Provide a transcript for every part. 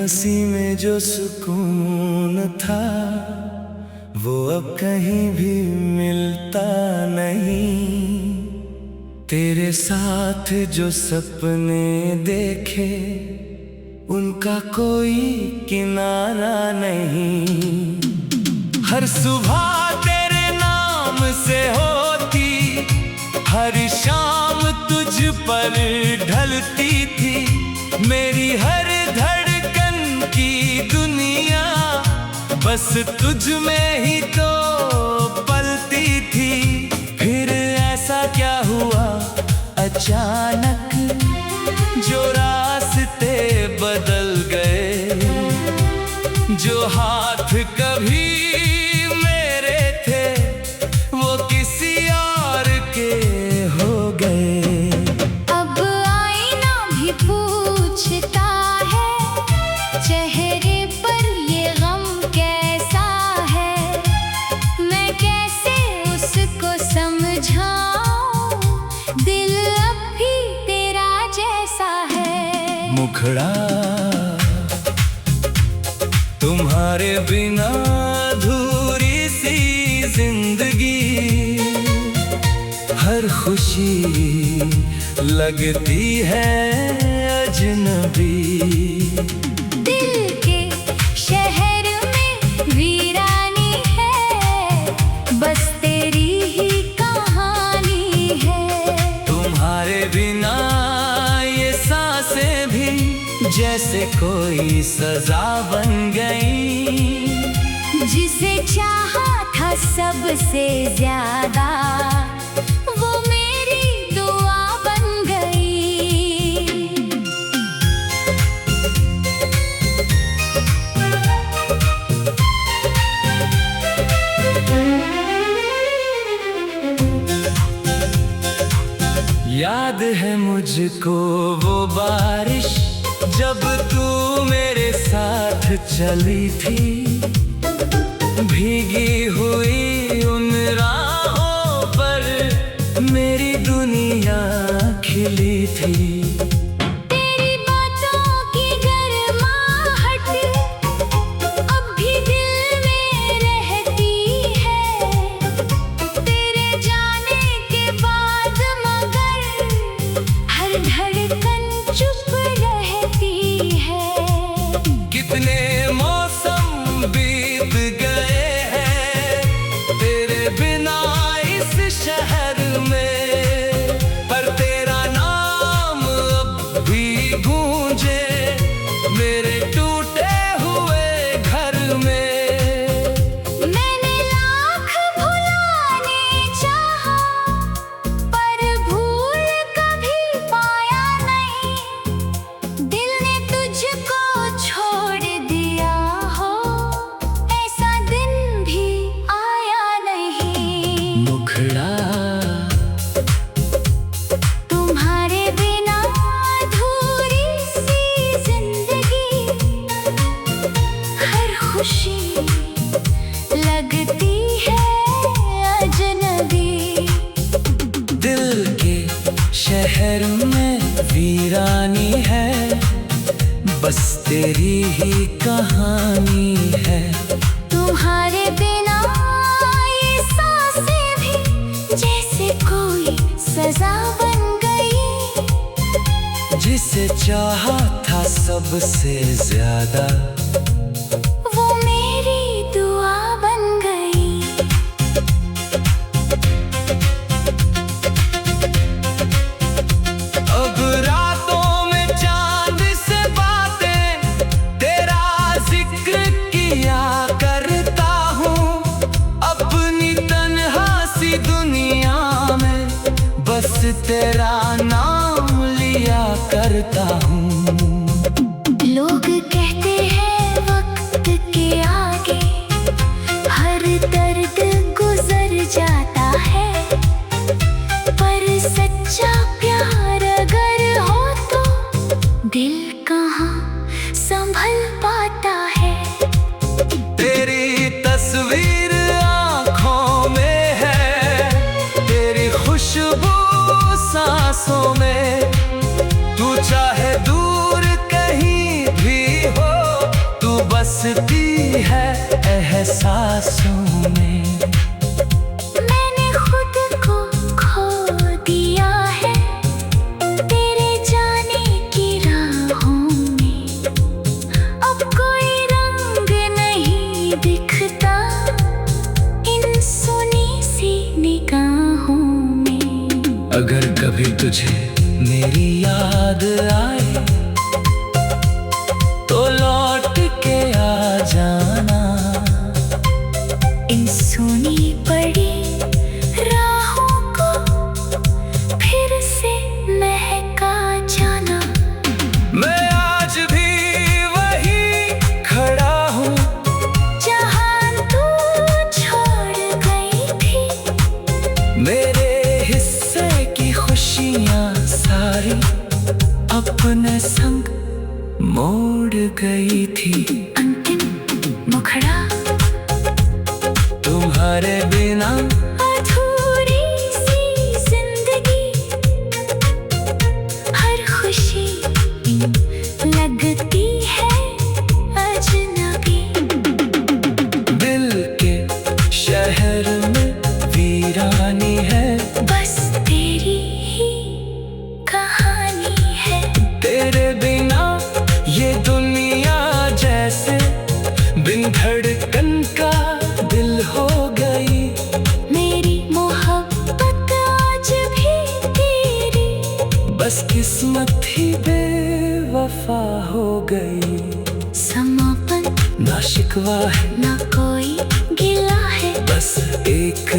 हंसी में जो सुकून था वो अब कहीं भी मिलता नहीं। तेरे साथ जो सपने देखे उनका कोई किनारा नहीं। हर सुबह तेरे नाम से होती, हर शाम तुझ पर ढलती थी। मेरी हर धड़कन की दुनिया बस तुझ में ही तो पलती थी। फिर ऐसा क्या हुआ अचानक जो रास्ते बदल गए, जो हाथ कभी मेरे थे वो किसी और के हो गए। अब आईना भी पूछता है चेहरे पर ये गम कैसा है। मैं कैसे उसको समझाऊं, दिल अब भी तेरा जैसा है। मुखड़ा तुम्हारे बिना अधूरी सी जिंदगी, हर खुशी लगती है अजनबी। दिल के शहर में वीरानी है, बस तेरी ही कहानी है। तुम्हारे बिना ये सांसें भी जैसे कोई सजा बन गई। जिसे चाहा था सबसे ज्यादा वो मेरी दुआ बन गई। याद है मुझको वो बारिश जब तू मेरे साथ चली थी। भीगी हुई उन राहों पर मेरी दुनिया खिली थी। तेरी बातों की गर्माहट अब भी दिल में रहती है। तेरे जाने के बाद मगर हर धड़कन चुप रहती है। कितने मौसम बीत गए हैं तेरे बिना इस शहर में, पर तेरा नाम अब भी गूंजे मेरे टूटे हुए घर में। मैंने लाख भुलाने चाहा पर भूल कभी पाया नहीं। दिल ने तुझको छोड़ दिया हो ऐसा दिन भी आया नहीं। मुखड़ा तुम्हारे बिना अधूरी सी जिंदगी, हर खुशी लगती है अजनबी। दिल के शहर में वीरानी है, बस तेरी ही कहानी है। तुम्हारे बिना ये सांसें भी जैसे कोई सजा बन गई। जिसे चाहा था सबसे ज्यादा वो मेरी दुआ बन गई। अब रातों में चांद से बातें तेरा जिक्र किया करता हूँ। अपनी तन्हा सी दुनिया में बस तेरा नाम लिया करता हूँ। लोग कहते हैं वक्त के आगे हर दर्द गुजर जाता है, पर सच्चा प्यार अगर हो तो दिल कहाँ संभल पाता है। तेरी तस्वीर आँखों में है, तेरी खुशबू सांसों में। तू चाहे दूर कहीं भी हो अगर कभी तुझे मेरी याद आए तो लौट के आ जाना। इन सुनी पड़ी राहों को फिर से महका जाना। मैं आज भी वही खड़ा हूँ जहाँ तू छोड़ गई थी। मेरे हिस्से की खुशियाँ सारी अपने संग मोड़ गई थी। अंतिम मुखड़ा तुम्हारे बिना अधूरी सी जिंदगी। हर खुशी लगती है अजनबी। दिल के शहर में वीरानी है, बस तेरी ही कहानी है। तेरे बिना ये दुनिया जैसे बिन धड़कन का दिल हो गई। मेरी मोहब्बत आज भी तेरी, बस किस्मत ही बेवफा हो गई। समापन ना शिकवा है ना कोई गिला है, बस एक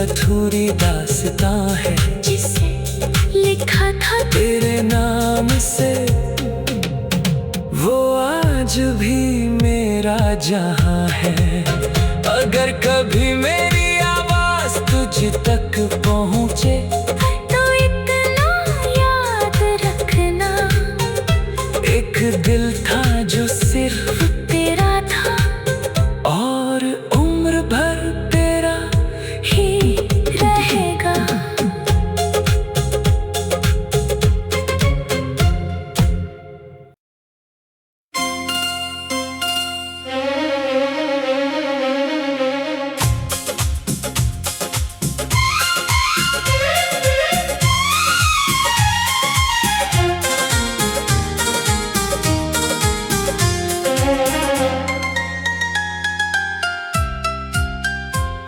अधूरी दास्तां है जिसे लिखा था तेरे नाम से। वो आज भी मेरा जहां है। अगर कभी मेरी आवाज तुझ तक पहुंचे तो इतना याद रखना। एक दिल था जो सिर्फ तेरा था और उम्र भर तेरा ही रहेगा।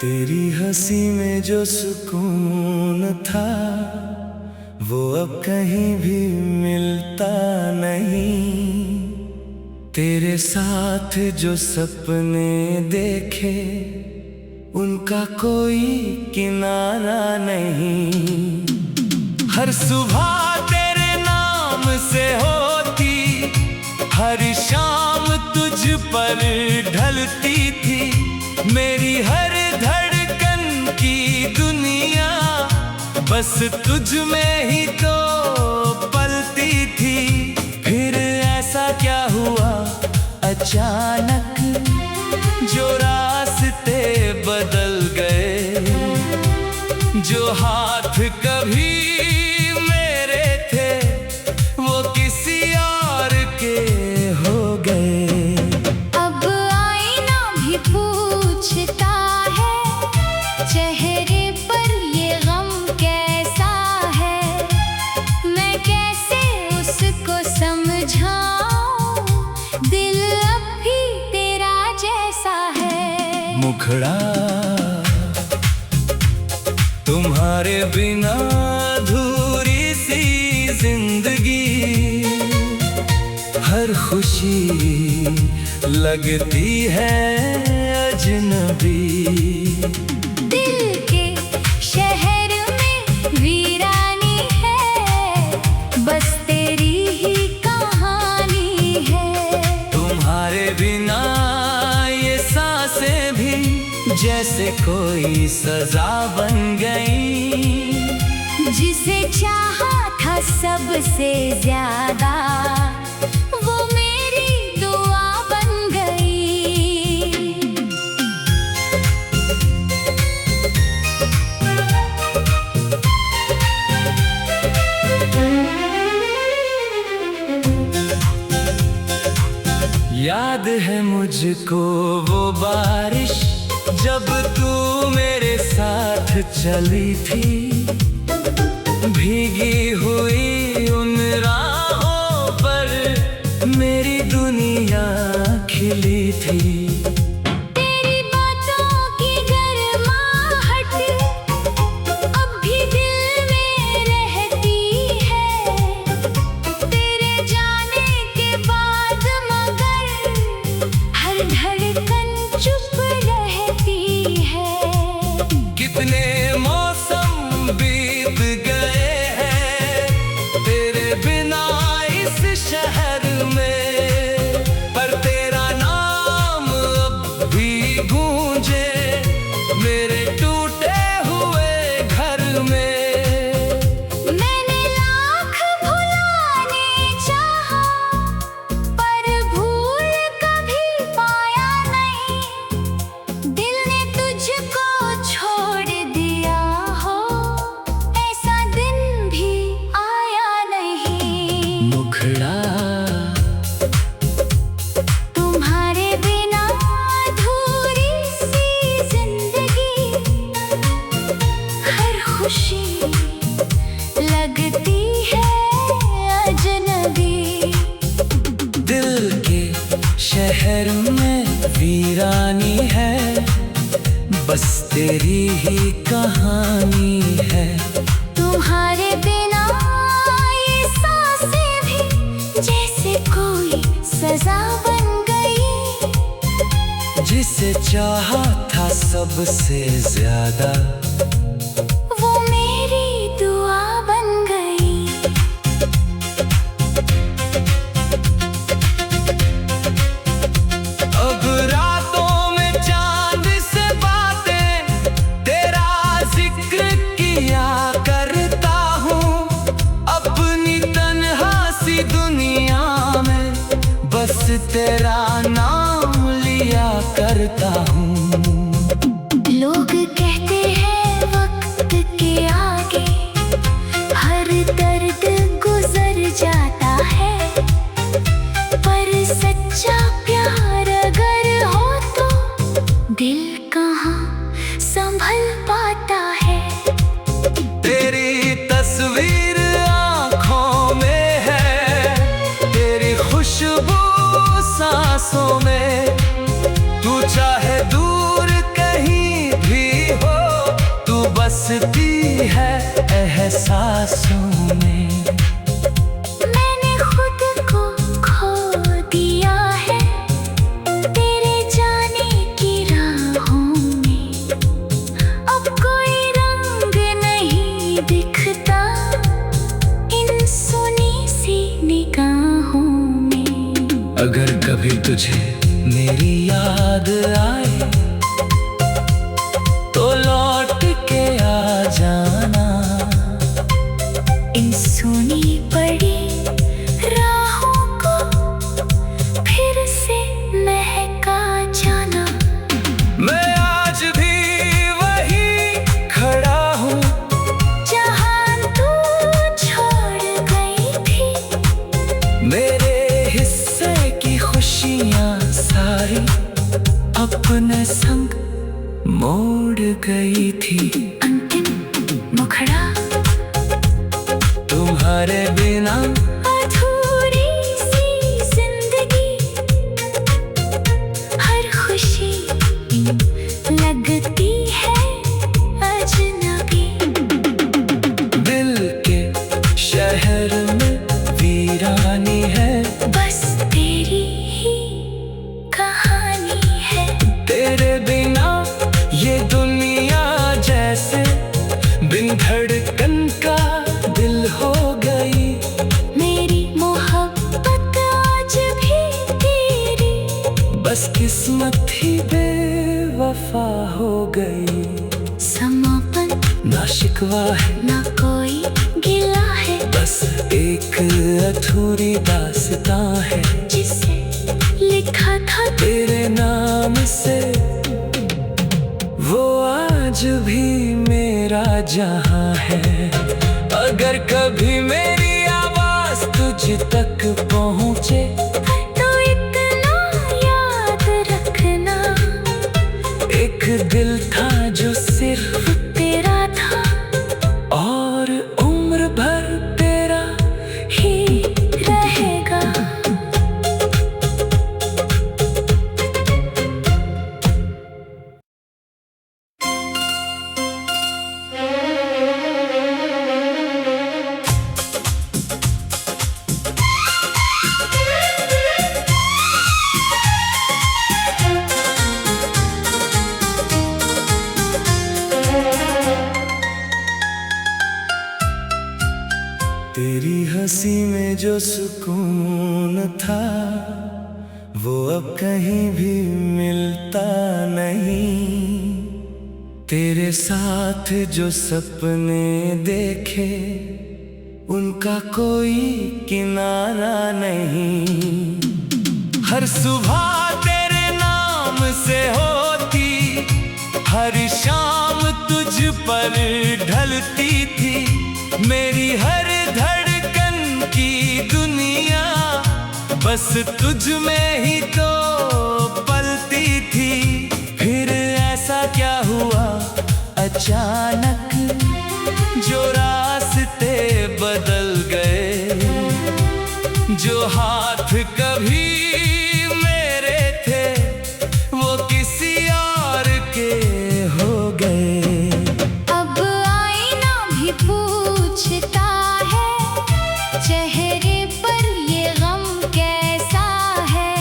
तेरी हंसी में जो सुकून था वो अब कहीं भी मिलता नहीं। तेरे साथ जो सपने देखे उनका कोई किनारा नहीं। हर सुबह तेरे नाम से होती, हर शाम तुझ पर ढलती थी। मेरी हर धड़कन की दुनिया बस तुझ में ही तो पलती थी। फिर ऐसा क्या हुआ अचानक जो रास्ते बदल गए। जो हाथ कभी मेरे थे वो किसी और के हो गए। अब आईना भी पूछता है चेहरे पर ये गम कैसा है। मैं कैसे उसको समझाऊं, दिल अब भी तेरा जैसा है। मुखड़ा तुम्हारे बिना अधूरी सी जिंदगी। हर खुशी लगती है अजनबी। दिल के शहर में वीरानी है, बस तेरी ही कहानी है। तुम्हारे बिना ये सांसें भी जैसे कोई सजा बन गई। जिसे चाहा था सबसे ज्यादा वो मेरी दुआ बन गई। याद है मुझको वो बारिश जब तू मेरे साथ चली थी। भीगी हुई उन राहों पर मेरी दुनिया खिली थी। तेरी बातों की गर्माहट अब भी दिल में लगती है अजनबी। दिल के शहर में वीरानी है, बस तेरी ही कहानी है। तुम्हारे बिना ये सांसें भी जैसे कोई सजा बन गई। जिसे चाहा था सबसे ज्यादा, वो मेरी दुआ बन गई। अब रातों में चांद से बातें तेरा जिक्र किया करता हूँ। अपनी तन्हा सी दुनिया में बस तेरा नाम लिया करता हूँ। लोग कहते हैं वक्त के आगे हर दर्द गुजर जाता है, पर सच्चा प्यार अगर हो तो दिल कहाँ संभल पाता है। तेरी तस्वीर आँखों में है, तेरी खुशबू सांसों में। तू चाहे दूर कहीं भी हो, तू बसती है एहसासों में। मैंने खुद को खो दिया है तेरे जाने की राहों में। अब कोई रंग नहीं दिखता इन सुनी सी निगाहों में। अगर कभी तुझे मेरी याद आए तो लौट के आ जाना। इन सुनी पड़ी राहों को फिर से महका जाना। मैं आज भी वही खड़ा हूँ जहाँ तू छोड़ गई थी। मेरे हिस्से की खुशियाँ सारी अपने संग मोड़ गई थी। अंतिम मुखड़ा तुम्हारे बिना अधूरी सी जिंदगी। हर खुशी लगती है अजनबी। दिल के शहर में वीरानी है, बस तेरी ही कहानी है। तेरे बिना ये दुनिया जैसे बिन धड़कन का दिल हो गई। मेरी मोहब्बत आज भी तेरी, बस किस्मत ही बेवफा हो गई। समापन ना शिकवा है ना कोई गिला है, बस एक अधूरी दास्तां है। जिसे लिखा था तेरे नाम से वो आज भी मेरा जहां है। अगर कभी मेरी आवाज तुझ तक पहुंचे तो इतना याद रखना, एक दिल था जो सिर्फ तेरा था और उम्र भर तेरा ही रहेगा। तेरी हंसी में जो सुकून था वो अब कहीं भी मिलता नहीं। तेरे साथ जो सपने देखे उनका कोई किनारा नहीं। हर सुबह तेरे नाम से होती, हर शाम तुझ पर ढलती थी। मेरी हर धड़कन की दुनिया बस तुझ में ही तो पलती थी। फिर ऐसा क्या हुआ अचानक जो रास्ते कभी मेरे थे वो किसी और के हो गए। अब आईना भी पूछता है चेहरे पर ये गम कैसा है।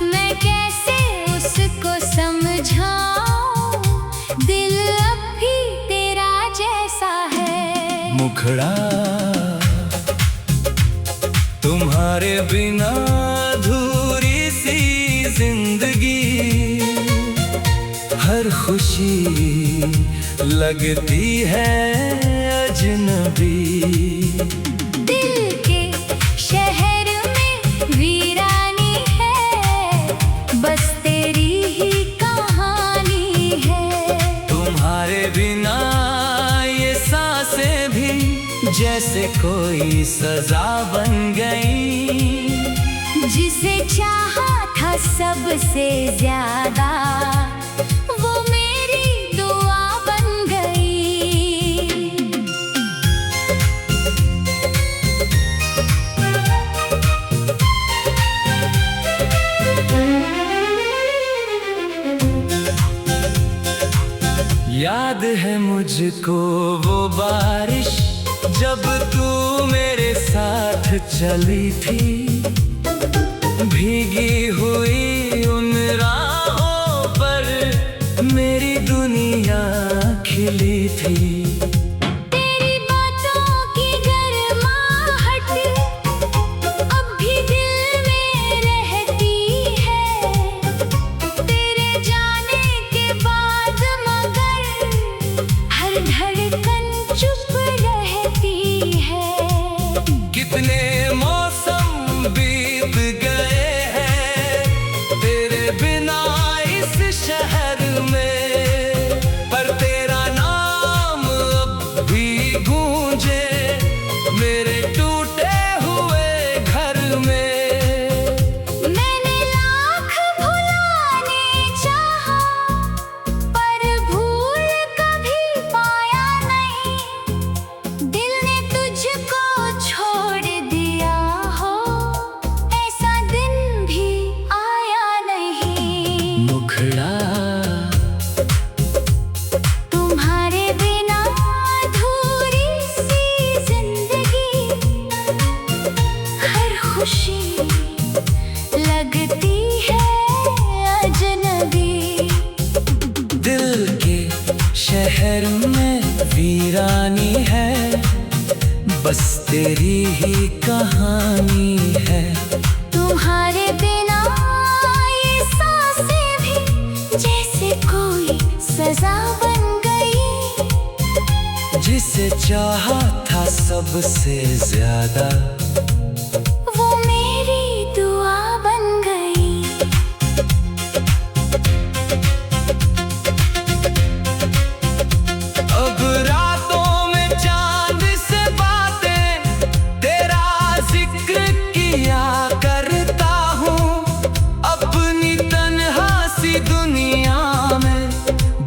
मैं कैसे उसको समझाऊं, दिल अब भी तेरा जैसा है। मुखड़ा तुम्हारे बिना अधूरी सी जिंदगी, हर खुशी लगती है अजनबी। दिल के शहर में वीरानी है, बस तेरी ही कहानी है। तुम्हारे बिना ये सांसें भी जैसे कोई सजा बन गई। जिसे चाहा था सबसे ज्यादा, वो मेरी दुआ बन गई। याद है मुझको वो बारिश जब तू मेरे साथ चली थी, भीगी हुई उन राहों पर मेरी दुनिया खिली थी। तेरी बातों की गर्माहट अब भी दिल में रहती है। तेरे जाने के बाद मगर हर धड़कन चुप रहती है। कितने मौसम बीत गए हैं तेरे बिना इस शहर में, पर तेरा नाम अब भी गूंजे मेरे टूटे हुए घर में। मैंने लाख भुलाने चाहा, पर भूल कभी पाया नहीं। दिल ने तुझको छोड़ दिया हो, ऐसा दिन भी आया नहीं। मुखड़ा तुम्हारे बिना अधूरी सी जिंदगी, हर खुशी लगती है अजनबी। दिल के शहर में वीरानी है, बस तेरी ही कहानी है। तुम्हारे बिना ये सांसें भी जैसे कोई सजा बन गई। जिसे चाहा था सबसे ज्यादा, वो मेरी दुआ बन गई। अब रातों में चांद से बातें तेरा जिक्र किया करता हूँ। अपनी तन्हा सी दुनिया में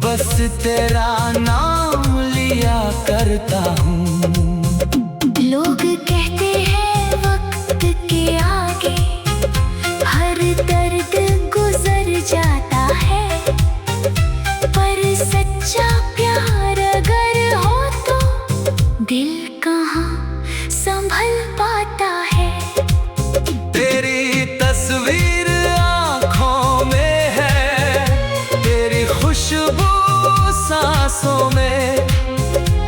बस तेरा नाम लिया करता हूँ। लोग कहते हैं वक्त के आगे हर दर्द गुजर जाता है, पर सच्चा प्यार अगर हो तो दिल कहाँ संभल पाता है। तेरी तस्वीर आँखों में है, तेरी खुशबू सांसों में।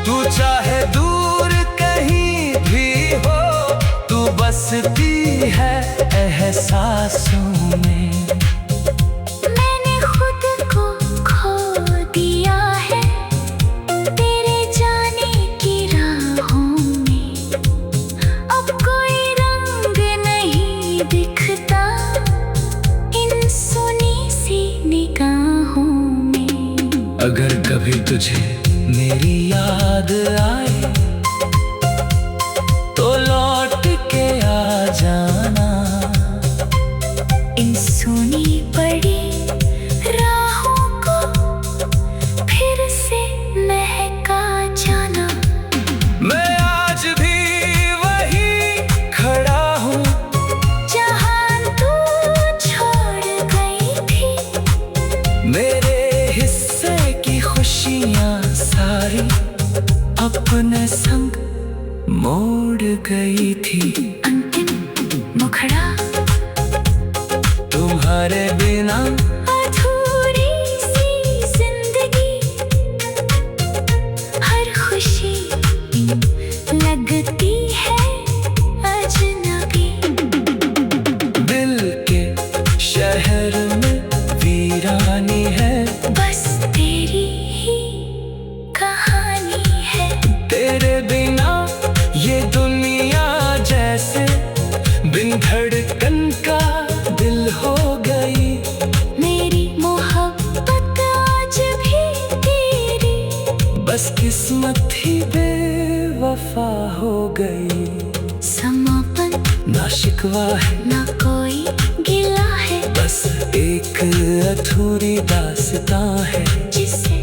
तू चाहे दूर कहीं भी हो, तू बसती है एहसासों में। मैंने खुद को खो दिया है तेरे जाने की राहों में। अब कोई रंग नहीं दिखता इन सुनी सी निगाहों में। अगर कभी तुझे मेरी याद आए तो लौट के आ जाना। इन सुनी मोड़ गई थी। अंतिम मुखड़ा तुम्हारे बिना अधूरी सी जिंदगी, हर खुशी लगती है अजनबी। दिल के शहर में वीरानी है, बस तेरी ही कहानी है। तेरे बिना ये दुनिया जैसे बिन धड़कन का दिल हो गई। मेरी मोहब्बत आज भी तेरी, बस किस्मत ही बेवफा हो गई। समापन ना शिकवा है ना कोई गिला है, बस एक अधूरी दास्तां है, जिसे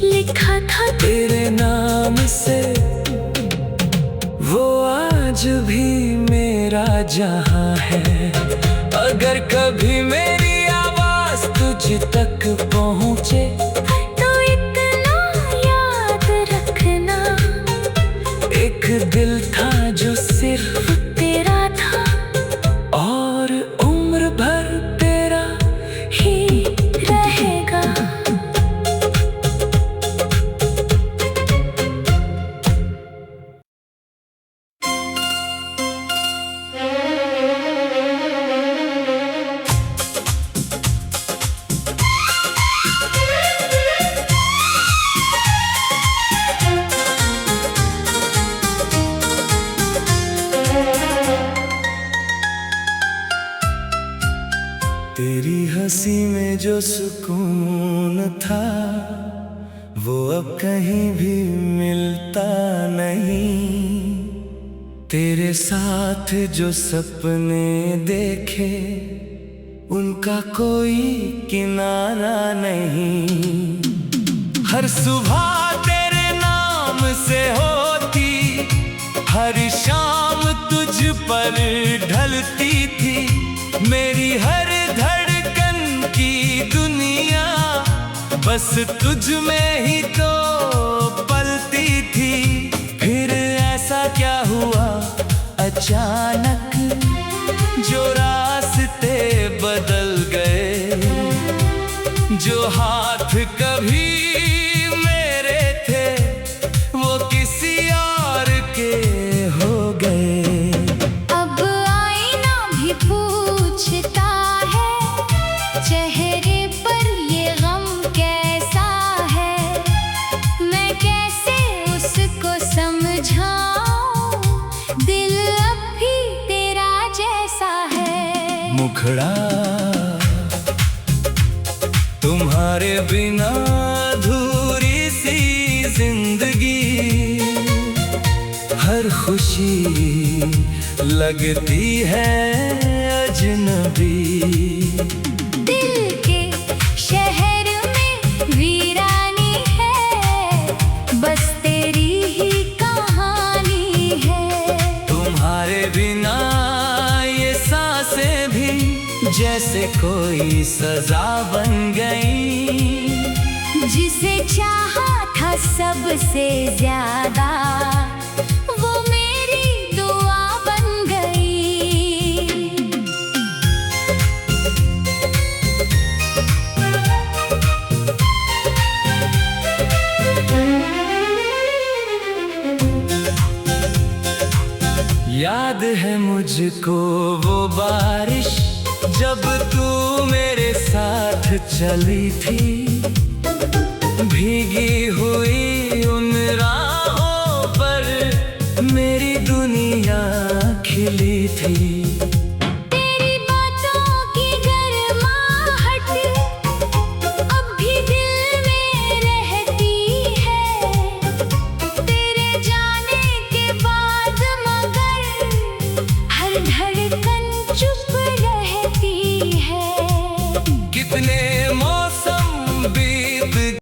लिखा था तेरे नाम से। वो आज भी मेरा जहां है। अगर कभी मेरी आवाज तुझ तक पहुंचे तो इतना याद रखना, एक दिल था जो सिर्फ तेरा था और उम्र भर तेरा ही रहेगा। तेरी हंसी में जो सुकून था वो अब कहीं भी मिलता नहीं। तेरे साथ जो सपने देखे उनका कोई किनारा नहीं। हर सुबह तेरे नाम से होती, हर शाम तुझ पर ढलती थी। मेरी हर धड़कन की दुनिया बस तुझ में ही तो पलती थी। फिर ऐसा क्या हुआ अचानक जो रास्ते बदल गए, जो हाथ कभी मेरे थे वो किसी और के हो गए। अब आईना भी पूछता है चेहरे पर ये गम कैसा है, मैं कैसे उसको समझाऊं, दिल अब भी तेरा जैसा है। मुखड़ा तुम्हारे बिना अधूरी सी जिंदगी, हर खुशी लगती है अजनबी। दिल के शहर में वीरानी है, बस तेरी ही कहानी है। तुम्हारे बिना ये सांसें भी जैसे कोई सजा बन गई। जिसे चाहा था सबसे ज्यादा वो मेरी दुआ बन गई। याद है मुझको वो बारिश जब तू मेरे साथ चली थी।